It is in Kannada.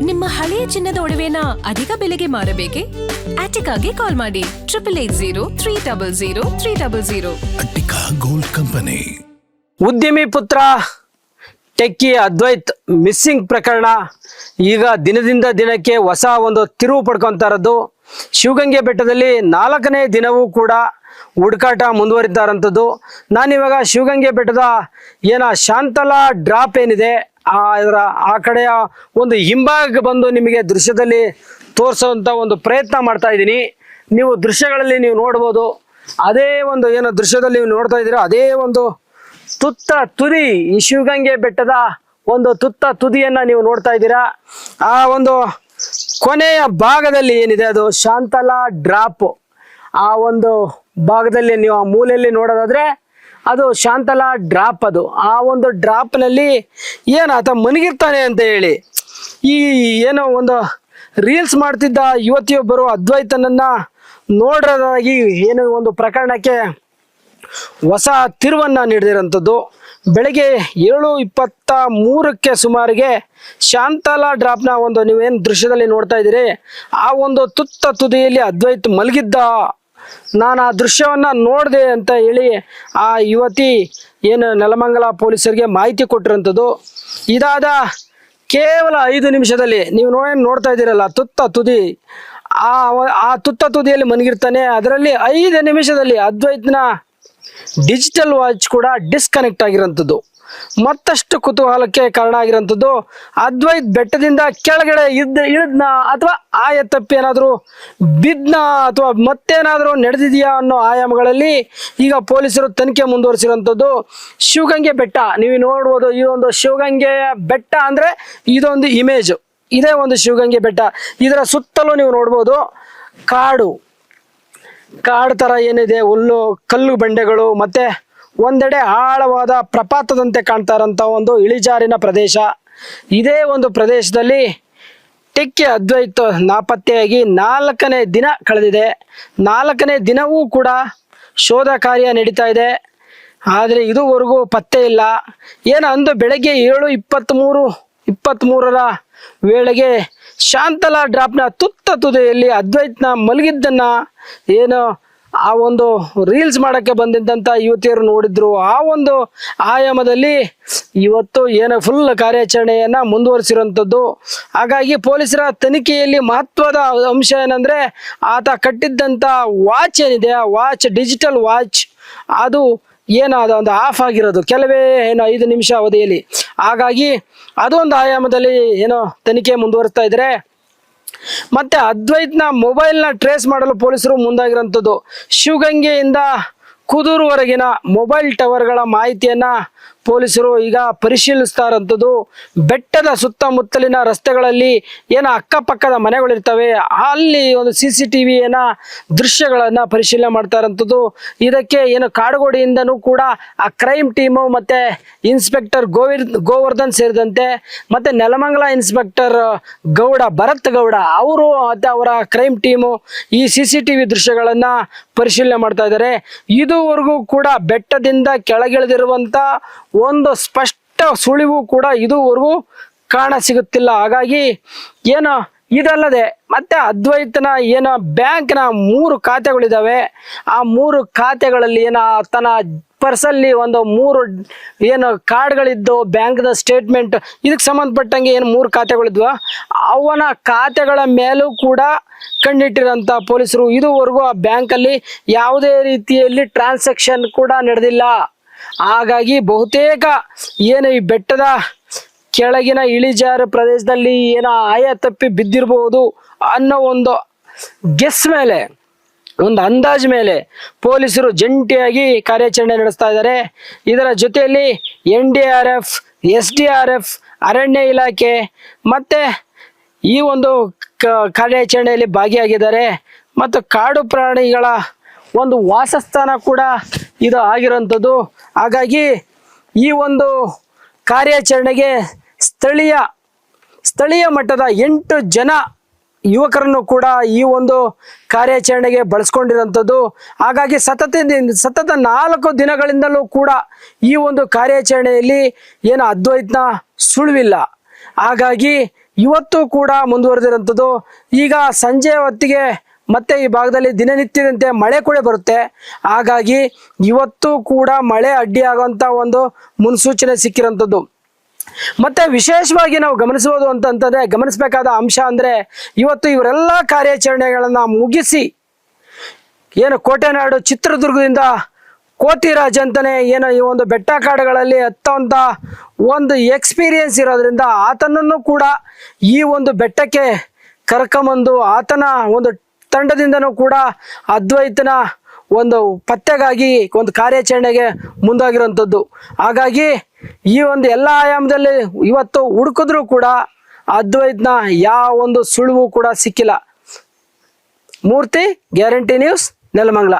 ನಿಮ್ಮ ಹಳೆಯ ಚಿನ್ನದ ಒಡವೆನ ಅಧಿಕ ಬೆಲೆಗೆ ಮಾರಬೇಕೆ? ಆಟಿಕಾಗೆ ಕಾಲ್ ಮಾಡಿ 8880 ಅಟ್ಟಿಕಾ ಗೋಲ್ಡ್ ಕಂಪನಿ. ಉದ್ಯಮಿ ಪುತ್ರ ಟೆಕ್ಕಿ ಅದ್ವೈತ್ ಮಿಸ್ಸಿಂಗ್ ಪ್ರಕರಣ ಈಗ ದಿನದಿಂದ ದಿನಕ್ಕೆ ಹೊಸ ಒಂದು ತಿರುವು ಪಡ್ಕೊಂತ ಇರೋದು. ಶಿವಗಂಗೆ ಬೆಟ್ಟದಲ್ಲಿ 4ನೇ ದಿನವೂ ಕೂಡ ಹುಡುಕಾಟ ಮುಂದುವರಿತಾ ಇರೋಂಥದ್ದು. ನಾನಿವಾಗ ಶಿವಗಂಗೆ ಬೆಟ್ಟದ ಶಾಂತಲಾ ಡ್ರಾಪ್ ಏನಿದೆ ಆ ಕಡೆಯ ಒಂದು ಹಿಂಭಾಗ ಬಂದು ನಿಮಗೆ ದೃಶ್ಯದಲ್ಲಿ ತೋರಿಸುವಂಥ ಒಂದು ಪ್ರಯತ್ನ ಮಾಡ್ತಾ ಇದ್ದೀನಿ. ನೀವು ದೃಶ್ಯಗಳಲ್ಲಿ ನೀವು ನೋಡ್ಬೋದು, ಅದೇ ಒಂದು ದೃಶ್ಯದಲ್ಲಿ ನೀವು ನೋಡ್ತಾ ಇದ್ದೀರಾ, ಅದೇ ಒಂದು ತುತ್ತ ತುದಿ, ಈ ಶಿವಗಂಗೆ ಬೆಟ್ಟದ ಒಂದು ತುತ್ತ ತುದಿಯನ್ನ ನೀವು ನೋಡ್ತಾ ಇದ್ದೀರಾ. ಆ ಒಂದು ಕೊನೆಯ ಭಾಗದಲ್ಲಿ ಏನಿದೆ ಅದು ಶಾಂತಲಾ ಡ್ರಾಪ್. ಆ ಒಂದು ಭಾಗದಲ್ಲಿ ನೀವು ಆ ಮೂಲೆಯಲ್ಲಿ ನೋಡೋದಾದ್ರೆ ಅದು ಶಾಂತಲಾ ಡ್ರಾಪ್. ಅದು ಆ ಒಂದು ಡ್ರಾಪ್ನಲ್ಲಿ ಆತ ಮನಗಿರ್ತಾನೆ ಅಂತ ಹೇಳಿ ಈ ಒಂದು ರೀಲ್ಸ್ ಮಾಡ್ತಿದ್ದ ಯುವತಿಯೊಬ್ಬರು ಅದ್ವೈತನನ್ನ ನೋಡೋದಾಗಿ ಒಂದು ಪ್ರಕರಣಕ್ಕೆ ಹೊಸ ತಿರುವನ್ನ ನೀಡಿದಿರೋಂಥದ್ದು. ಬೆಳಗ್ಗೆ 7:23 ಸುಮಾರಿಗೆ ಶಾಂತಲಾ ಡ್ರಾಪ್ನ ಒಂದು ನೀವೇನು ದೃಶ್ಯದಲ್ಲಿ ನೋಡ್ತಾ ಇದ್ದೀರಿ, ಆ ಒಂದು ತುತ್ತ ತುದಿಯಲ್ಲಿ ಅದ್ವೈತ್ ಮಲಗಿದ್ದ. ನಾನು ಆ ದೃಶ್ಯವನ್ನ ನೋಡಿದೆ ಅಂತ ಹೇಳಿ ಆ ಯುವತಿ ನೆಲಮಂಗಲ ಪೊಲೀಸರಿಗೆ ಮಾಹಿತಿ ಕೊಟ್ಟಿರೋಂಥದ್ದು. ಇದಾದ ಕೇವಲ 5 ನಿಮಿಷದಲ್ಲಿ ನೀವು ನೋಡ್ತಾ ಇದ್ದೀರಲ್ಲ ತುತ್ತ ತುದಿ, ಆ ತುತ್ತ ತುದಿಯಲ್ಲಿ ಮನಗಿರ್ತಾನೆ. ಅದರಲ್ಲಿ 5 ನಿಮಿಷದಲ್ಲಿ ಅದ್ವೈತ್ನ ಡಿಜಿಟಲ್ ವಾಚ್ ಕೂಡ ಡಿಸ್ಕನೆಕ್ಟ್ ಆಗಿರೋಂಥದ್ದು. ಮತ್ತಷ್ಟು ಕುತೂಹಲಕ್ಕೆ ಕಾರಣ ಆಗಿರೋಂಥದ್ದು, ಅದ್ವೈತ್ ಬೆಟ್ಟದಿಂದ ಕೆಳಗಡೆ ಇಳಿದ್ನ ಅಥವಾ ಆಯ ತಪ್ಪಿ ಏನಾದರೂ ಬಿದ್ನ ಅಥವಾ ಮತ್ತೇನಾದರೂ ನಡೆದಿದೆಯಾ ಅನ್ನೋ ಆಯಾಮಗಳಲ್ಲಿ ಈಗ ಪೊಲೀಸರು ತನಿಖೆ ಮುಂದುವರಿಸಿರೋಂಥದ್ದು. ಶಿವಗಂಗೆ ಬೆಟ್ಟ ನೀವು ನೋಡ್ಬೋದು, ಈ ಒಂದು ಶಿವಗಂಗೆಯ ಬೆಟ್ಟ ಅಂದರೆ ಇದೊಂದು ಇಮೇಜ್, ಇದೇ ಒಂದು ಶಿವಗಂಗೆ ಬೆಟ್ಟ. ಇದರ ಸುತ್ತಲೂ ನೀವು ನೋಡ್ಬೋದು ಕಾಡು ಥರ ಏನಿದೆ, ಹುಲ್ಲು ಕಲ್ಲು ಬಂಡೆಗಳು, ಮತ್ತೆ ಒಂದೆಡೆ ಆಳವಾದ ಪ್ರಪಾತದಂತೆ ಕಾಣ್ತಾ ಇರೋಂಥ ಒಂದು ಇಳಿಜಾರಿನ ಪ್ರದೇಶ. ಇದೇ ಒಂದು ಪ್ರದೇಶದಲ್ಲಿ ಟೆಕ್ಕಿ ಅದ್ವೈತ್ ನಾಪತ್ತೆಯಾಗಿ 4ನೇ ದಿನ ಕಳೆದಿದೆ. 4ನೇ ದಿನವೂ ಕೂಡ ಶೋಧ ಕಾರ್ಯ ನಡೀತಾ ಇದೆ, ಆದರೆ ಇದುವರೆಗೂ ಪತ್ತೆ ಇಲ್ಲ. ಅಂದು ಬೆಳಗ್ಗೆ 7:23 ವೇಳೆಗೆ ಶಾಂತಲಾ ಡ್ರಾಪ್ನ ತುತ್ತ ತುದಿಯಲ್ಲಿ ಅದ್ವೈತ್ನ ಮಲಗಿದ್ದನ್ನ ಆ ಒಂದು ರೀಲ್ಸ್ ಮಾಡೋಕ್ಕೆ ಬಂದಿದ್ದಂಥ ಯುವತಿಯರು ನೋಡಿದ್ರು. ಆ ಒಂದು ಆಯಾಮದಲ್ಲಿ ಇವತ್ತು ಫುಲ್ ಕಾರ್ಯಾಚರಣೆಯನ್ನು ಮುಂದುವರಿಸಿರುವಂಥದ್ದು. ಹಾಗಾಗಿ ಪೊಲೀಸರ ತನಿಖೆಯಲ್ಲಿ ಮಹತ್ವದ ಅಂಶ ಏನಂದರೆ, ಆತ ಕಟ್ಟಿದ್ದಂಥ ವಾಚ್ ಏನಿದೆ, ಆ ವಾಚ್ ಡಿಜಿಟಲ್ ವಾಚ್ ಅದು ಒಂದು ಆಫ್ ಆಗಿರೋದು ಕೆಲವೇ 5 ನಿಮಿಷ ಅವಧಿಯಲ್ಲಿ. ಹಾಗಾಗಿ ಅದೊಂದು ಆಯಾಮದಲ್ಲಿ ತನಿಖೆ ಮುಂದುವರಿಸ್ತಾ ಇದ್ದಾರೆ. ಮತ್ತೆ ಅದ್ವೈತ್ನ ಮೊಬೈಲ್ನ ಟ್ರೇಸ್ ಮಾಡಲು ಪೊಲೀಸರು ಮುಂದಾಗಿರೋಂಥದ್ದು. ಶಿವಗಂಗೆಯಿಂದ ಕುದೂರುವರೆಗಿನ ಮೊಬೈಲ್ ಟವರ್ಗಳ ಮಾಹಿತಿಯನ್ನ ಪೊಲೀಸರು ಈಗ ಪರಿಶೀಲಿಸ್ತಾ ಇರೋಂಥದ್ದು. ಬೆಟ್ಟದ ಸುತ್ತಮುತ್ತಲಿನ ರಸ್ತೆಗಳಲ್ಲಿ ಅಕ್ಕಪಕ್ಕದ ಮನೆಗಳಿರ್ತವೆ, ಅಲ್ಲಿ ಒಂದು CCTV ದೃಶ್ಯಗಳನ್ನ ಪರಿಶೀಲನೆ ಮಾಡ್ತಾ ಇರೋಂಥದ್ದು. ಇದಕ್ಕೆ ಕಾಡುಗೋಡಿಯಿಂದನೂ ಕೂಡ ಆ ಕ್ರೈಮ್ ಟೀಮು ಮತ್ತೆ ಇನ್ಸ್ಪೆಕ್ಟರ್ ಗೋವರ್ಧನ್ ಸೇರಿದಂತೆ ಮತ್ತೆ ನೆಲಮಂಗಲ ಇನ್ಸ್ಪೆಕ್ಟರ್ ಭರತ್ ಗೌಡ ಅವರು ಮತ್ತೆ ಅವರ ಕ್ರೈಮ್ ಟೀಮು ಈ CCTV ದೃಶ್ಯಗಳನ್ನ ಪರಿಶೀಲನೆ ಮಾಡ್ತಾ ಇದ್ದಾರೆ. ಇದುವರೆಗೂ ಕೂಡ ಬೆಟ್ಟದಿಂದ ಕೆಳಗಿಳಿದಿರುವಂತ ಒಂದು ಸ್ಪಷ್ಟ ಸುಳಿವು ಕೂಡ ಇದುವರೆಗೂ ಕಾಣ ಸಿಗುತ್ತಿಲ್ಲ. ಹಾಗಾಗಿ ಇದಲ್ಲದೆ ಮತ್ತೆ ಅದ್ವೈತನ ಬ್ಯಾಂಕ್ನ 3 ಖಾತೆಗಳಿದಾವೆ. ಆ 3 ಖಾತೆಗಳಲ್ಲಿ ತನ್ನ ಪರ್ಸಲ್ಲಿ ಒಂದು 3 ಕಾರ್ಡ್ಗಳಿದ್ದು ಬ್ಯಾಂಕ್ದ ಸ್ಟೇಟ್ಮೆಂಟ್ ಇದಕ್ಕೆ ಸಂಬಂಧಪಟ್ಟಂಗೆ 3 ಖಾತೆಗಳಿದ್ವು. ಅವನ ಖಾತೆಗಳ ಮೇಲೂ ಕೂಡ ಕಣ್ಣಿಟ್ಟಿರೋಂಥ ಪೊಲೀಸರು ಇದುವರೆಗೂ ಆ ಬ್ಯಾಂಕಲ್ಲಿ ಯಾವುದೇ ರೀತಿಯಲ್ಲಿ ಟ್ರಾನ್ಸಾಕ್ಷನ್ ಕೂಡ ನಡೆದಿಲ್ಲ. ಹಾಗಾಗಿ ಬಹುತೇಕ ಈ ಬೆಟ್ಟದ ಕೆಳಗಿನ ಇಳಿಜಾರು ಪ್ರದೇಶದಲ್ಲಿ ಆಯ ತಪ್ಪಿ ಬಿದ್ದಿರಬಹುದು ಅನ್ನೋ ಒಂದು ಗೆಸ್ ಮೇಲೆ, ಒಂದು ಅಂದಾಜು ಮೇಲೆ ಪೊಲೀಸರು ಜಂಟಿಯಾಗಿ ಕಾರ್ಯಾಚರಣೆ ನಡೆಸ್ತಾ ಇದ್ದಾರೆ. ಇದರ ಜೊತೆಯಲ್ಲಿ NDRF, SDRF, ಅರಣ್ಯ ಇಲಾಖೆ ಮತ್ತೆ ಈ ಒಂದು ಕಾರ್ಯಾಚರಣೆಯಲ್ಲಿ ಭಾಗಿಯಾಗಿದ್ದಾರೆ. ಮತ್ತು ಕಾಡು ಪ್ರಾಣಿಗಳ ಒಂದು ವಾಸಸ್ಥಾನ ಕೂಡ ಇದು ಆಗಿರೋಂಥದ್ದು. ಹಾಗಾಗಿ ಈ ಒಂದು ಕಾರ್ಯಾಚರಣೆಗೆ ಸ್ಥಳೀಯ ಮಟ್ಟದ 8 ಜನ ಯುವಕರನ್ನು ಕೂಡ ಈ ಒಂದು ಕಾರ್ಯಾಚರಣೆಗೆ ಬಳಸ್ಕೊಂಡಿರೋಂಥದ್ದು. ಹಾಗಾಗಿ ಸತತ 4 ದಿನಗಳಿಂದಲೂ ಕೂಡ ಈ ಒಂದು ಕಾರ್ಯಾಚರಣೆಯಲ್ಲಿ ಅದ್ವೈತ್ನ ಸುಳಿವಿಲ್ಲ. ಹಾಗಾಗಿ ಇವತ್ತು ಕೂಡ ಮುಂದುವರೆದಿರೋಂಥದ್ದು. ಈಗ ಸಂಜೆ ಹೊತ್ತಿಗೆ ಮತ್ತೆ ಈ ಭಾಗದಲ್ಲಿ ದಿನನಿತ್ಯದಂತೆ ಮಳೆ ಕೂಡ ಬರುತ್ತೆ. ಹಾಗಾಗಿ ಇವತ್ತು ಕೂಡ ಮಳೆ ಅಡ್ಡಿಯಾಗುವಂಥ ಒಂದು ಮುನ್ಸೂಚನೆ ಸಿಕ್ಕಿರೋಂಥದ್ದು. ಮತ್ತೆ ವಿಶೇಷವಾಗಿ ನಾವು ಗಮನಿಸಬಹುದು ಅಂತಂದ್ರೆ, ಗಮನಿಸಬೇಕಾದ ಅಂಶ ಅಂದ್ರೆ, ಇವತ್ತು ಇವರೆಲ್ಲ ಕಾರ್ಯಾಚರಣೆಗಳನ್ನ ಮುಗಿಸಿ ಏನು ಕೋಟೆನಾಡು ಚಿತ್ರದುರ್ಗದಿಂದ ಕೋತಿರಾಜ್ ಅಂತಾನೆ ಏನೋ ಈ ಒಂದು ಬೆಟ್ಟ ಕಾಡುಗಳಲ್ಲಿ ಹತ್ತುವಂತ ಒಂದು ಎಕ್ಸ್ಪೀರಿಯನ್ಸ್ ಇರೋದ್ರಿಂದ ಆತನನ್ನು ಕೂಡ ಈ ಒಂದು ಬೆಟ್ಟಕ್ಕೆ ಕರ್ಕೊಂಬಂದು ಆತನ ಒಂದು ತಂಡದಿಂದನೂ ಕೂಡ ಅದ್ವೈತನ ಒಂದು ಪತ್ತೆಗಾಗಿ ಒಂದು ಕಾರ್ಯಾಚರಣೆಗೆ ಮುಂದಾಗಿರುವಂಥದ್ದು. ಹಾಗಾಗಿ ಈ ಒಂದು ಎಲ್ಲ ಆಯಾಮದಲ್ಲಿ ಇವತ್ತು ಹುಡುಕಿದ್ರೂ ಕೂಡ ಅದ್ವೈತನ ಯಾವ ಒಂದು ಸುಳಿವು ಕೂಡ ಸಿಕ್ಕಿಲ್ಲ. ಮೂರ್ತಿ, ಗ್ಯಾರಂಟಿ ನ್ಯೂಸ್, ನೆಲಮಂಗಲ.